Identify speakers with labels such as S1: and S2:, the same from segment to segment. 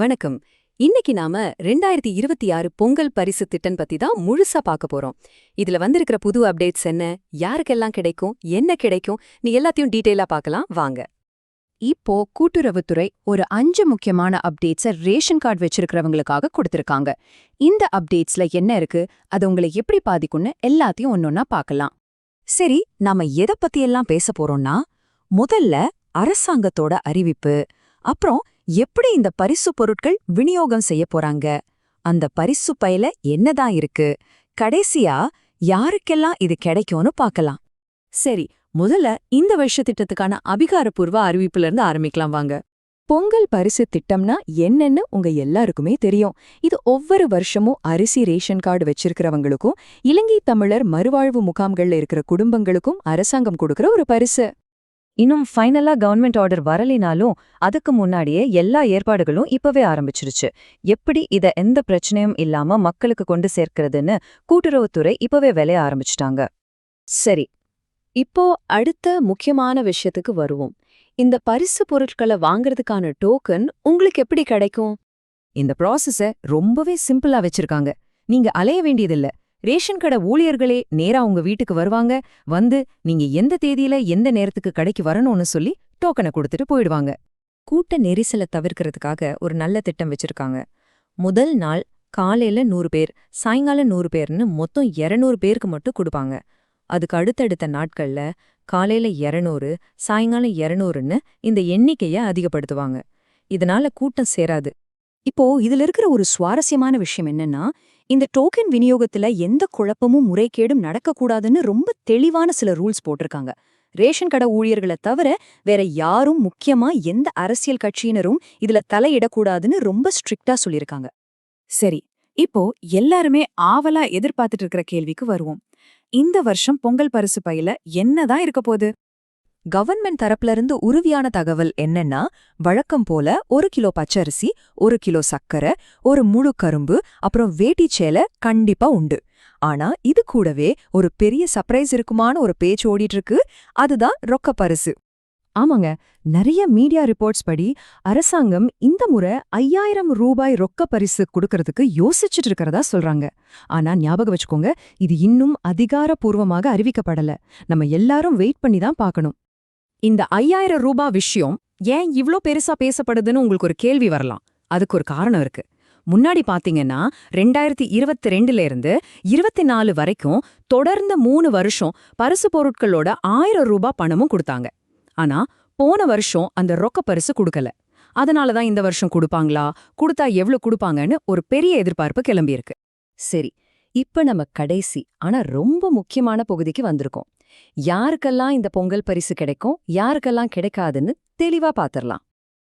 S1: வணக்கம். இன்னைக்கு நாம 2026 பொங்கல் பரிசு திட்டம் பத்தி தான் முழுசா பார்க்க போறோம். இதுல வந்திருக்கிற புது அப்டேட்ஸ் என்ன, யாருக்கெல்லாம் கிடைக்கும், என்ன கிடைக்கும், நீ எல்லாத்தையும் டீடைலா பார்க்கலாம் வாங்க.
S2: இப்போ கூட்டுறவுத்துறை ஒரு 5 முக்கியமான அப்டேட்ஸை ரேஷன் கார்டு வச்சிருக்கிறவங்களுக்காக கொடுத்திருக்காங்க. இந்த அப்டேட்ஸ்ல என்ன இருக்கு, அது உங்களை எப்படி பாதிக்கும்னு எல்லாத்தையும் ஒன்னொன்னா பார்க்கலாம்.
S3: சரி, நாம எதை பத்தியெல்லாம் பேச போறோம்னா, முதல்ல அரசாங்கத்தோட அறிவிப்பு, அப்புறம் எப்படி இந்த பரிசு பொருட்கள் விநியோகம் செய்ய போறாங்க, அந்த பரிசு பையில என்னதான் இருக்கு, கடைசியா யாருக்கெல்லாம் இது கிடைக்கும்னு பார்க்கலாம்.
S1: சரி, முதல்ல இந்த வருஷ திட்டத்துக்கான அதிகாரப்பூர்வ அறிவிப்புல இருந்து ஆரம்பிக்கலாம் வாங்க.
S2: பொங்கல் பரிசு திட்டம்னா என்னன்னு உங்க எல்லாருக்குமே தெரியும். இது ஒவ்வொரு வருஷமும் அரிசி ரேஷன் கார்டு வச்சிருக்கிறவங்களுக்கும் இலங்கை தமிழர் மறுவாழ்வு முகாம்கள்ல இருக்கிற குடும்பங்களுக்கும் அரசாங்கம் கொடுக்கிற ஒரு பரிசு.
S3: இன்னும் ஃபைனலா கவர்மெண்ட் ஆர்டர் வரலினாலும் அதுக்கு முன்னாடியே எல்லா ஏற்பாடுகளும் இப்பவே ஆரம்பிச்சிருச்சு. எப்படி இத எந்த பிரச்சனையும் இல்லாம மக்களுக்கு கொண்டு சேர்க்கிறதுன்னு கூட்டுறவுத்துறை இப்பவே வேலைய ஆரம்பிச்சிட்டாங்க.
S1: சரி, இப்போ அடுத்த முக்கியமான விஷயத்துக்கு வருவோம். இந்த பரிசு பொருட்களை வாங்குறதுக்கான டோக்கன் உங்களுக்கு எப்படி கிடைக்கும்?
S3: இந்த ப்ராசஸ ரொம்பவே சிம்பிளா வச்சிருக்காங்க. நீங்க அலைய வேண்டியதில்ல. ரேஷன் கடை ஊழியர்களே நேரா உங்க வீட்டுக்கு வருவாங்க. வந்து நீங்க எந்த தேதியில எந்த நேரத்துக்கு கடைக்கு வரணும்னு சொல்லி டோக்கனை கொடுத்துட்டு போயிடுவாங்க. கூட்ட நெரிசலை தவிர்க்கிறதுக்காக ஒரு நல்ல திட்டம் வச்சிருக்காங்க. முதல் நாள் காலையில 100 பேர், சாயங்காலம் 100 பேர்னு மொத்தம் 200 பேருக்கு மட்டும் கொடுப்பாங்க. அதுக்கு அடுத்தடுத்த நாட்கள்ல காலையில 200, சாயங்காலம் 200ன்னு இந்த எண்ணிக்கைய அதிகப்படுத்துவாங்க. இதனால கூட்டம் சேராது.
S2: இப்போ இதுல இருக்கிற ஒரு சுவாரஸ்யமான விஷயம் என்னன்னா, இந்த டோக்கன் விநியோகத்துல எந்த குழப்பமும் முறைகேடும் நடக்கக்கூடாதுன்னு ரொம்ப தெளிவான சில ரூல்ஸ் போட்டிருக்காங்க. ரேஷன் கடை ஊழியர்களை தவிர வேற யாரும், முக்கியமா எந்த அரசியல் கட்சியினரும் இதுல தலையிடக்கூடாதுன்னு ரொம்ப ஸ்ட்ரிக்டா சொல்லியிருக்காங்க. சரி, இப்போ எல்லாருமே ஆவலா எதிர்பார்த்துட்டு இருக்கிற கேள்விக்கு வருவோம். இந்த வருஷம் பொங்கல் பரிசு பையில என்னதான் இருக்க போகுது?
S3: கவர்மெண்ட் தரப்புல இருந்து உறுதியான தகவல் என்னன்னா, வழக்கம் போல 1 கிலோ பச்சரிசி, 1 கிலோ சக்கரை, ஒரு முழு கரும்பு, அப்புறம் வேட்டி சேலை கண்டிப்பா உண்டு. ஆனா இது கூடவே ஒரு பெரிய சர்ப்ரைஸ் இருக்குமான ஒரு பேச்சு ஓடிட்டு இருக்கு. அதுதான் ரொக்க பரிசு. ஆமாங்க, நிறைய மீடியா ரிப்போர்ட்ஸ் படி அரசாங்கம் இந்த முறை 5000 ரூபாய் ரொக்க பரிசு கொடுக்கறதுக்கு யோசிச்சுட்டு இருக்கிறதா சொல்றாங்க. ஆனா ஞாபகம் வச்சுக்கோங்க, இது இன்னும் அதிகாரப்பூர்வமாக அறிவிக்கப்படல. நம்ம எல்லாரும் வெயிட் பண்ணி தான் பார்க்கணும்.
S1: இந்த 5000 ரூபாய் விஷயம் ஏன் இவ்ளோ பெருசா பேசப்படுதுன்னு உங்களுக்கு ஒரு கேள்வி வரலாம். அதுக்கு ஒரு காரணம் இருக்கு. முன்னாடி பாத்தீங்கன்னா 2022ல இருந்து 24 வரைக்கும் தொடர்ந்து 3 வருஷம் பரிசு பொருட்களோட 1000 ரூபாய் பணமும் கொடுத்தாங்க. ஆனா போன வருஷம் அந்த ரொக்க பரிசு கொடுக்கல. அதனாலதான் இந்த வருஷம் கொடுப்பாங்களா, கொடுத்தா எவ்வளவு கொடுப்பாங்கன்னு ஒரு பெரிய எதிர்பார்ப்பு கிளம்பியிருக்கு.
S3: சரி, இப்ப நம்ம கடைசி ஆனா ரொம்ப முக்கியமான பகுதிக்கு வந்திருக்கோம். யாருக்கெல்லாம் இந்த பொங்கல் பரிசு கிடைக்கும், யாருக்கெல்லாம் கிடைக்காதுன்னு தெளிவா பாத்திரலாம்.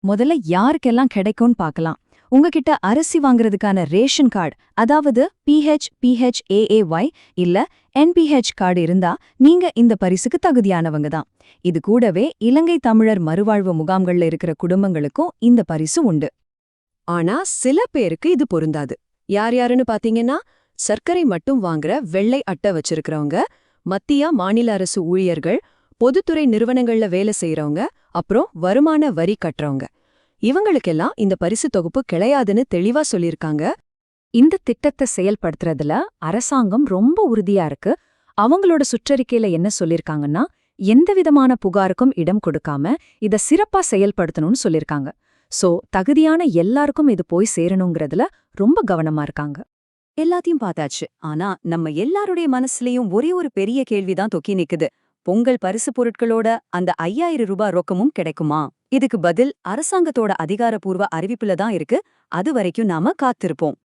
S3: முதல்ல யாருக்கெல்லாம் கிடைக்கும்னு பார்க்கலாம். உங்ககிட்ட அரிசி வாங்குறதுக்கான ரேஷன் கார்டு, அதாவது PHAAY இல்ல NPH கார்டு இருந்தா நீங்க இந்த பரிசுக்கு தகுதியானவங்க தான். இது கூடவே இலங்கை தமிழர் மறுவாழ்வு முகாம்கள்ல இருக்கிற குடும்பங்களுக்கும் இந்த பரிசு உண்டு.
S1: ஆனா சில பேருக்கு இது பொருந்தாது. யார் யாருன்னு பாத்தீங்கன்னா, சர்க்கரை மட்டும் வாங்குற வெள்ளை அட்டை வச்சிருக்கிறவங்க, மத்திய மாநில அரசு ஊழியர்கள், பொதுத்துறை நிறுவனங்கள்ல வேலை செய்யறவங்க, அப்புறம் வருமான வரி கட்டுறவங்க. இவங்களுக்கெல்லாம் இந்த பரிசு தொகுப்பு கிடையாதுன்னு தெளிவா சொல்லியிருக்காங்க.
S2: இந்த திட்டத்தை செயல்படுத்துறதுல அரசாங்கம் ரொம்ப உறுதியா இருக்கு. அவங்களோட சுற்றறிக்கையில என்ன சொல்லிருக்காங்கன்னா, எந்தவிதமான புகாருக்கும் இடம் கொடுக்காம இத சிறப்பா செயல்படுத்தணும்னு சொல்லிருக்காங்க. சோ தகுதியான எல்லாருக்கும் இது போய் சேரணுங்கிறதுல ரொம்ப கவனமா இருக்காங்க.
S3: எல்லாத்தையும் பார்த்தாச்சு. ஆனா நம்ம எல்லாருடைய மனசுலயும் ஒரே ஒரு பெரிய கேள்விதான் தொக்கி நிக்குது. பொங்கல் பரிசு பொருட்களோட அந்த 5000 ரூபாய் ரொக்கமும் கிடைக்குமா? இதுக்கு பதில் அரசாங்கத்தோட அதிகாரப்பூர்வ அறிவிப்புல தான் இருக்கு. அது வரைக்கும் நாம காத்திருப்போம்.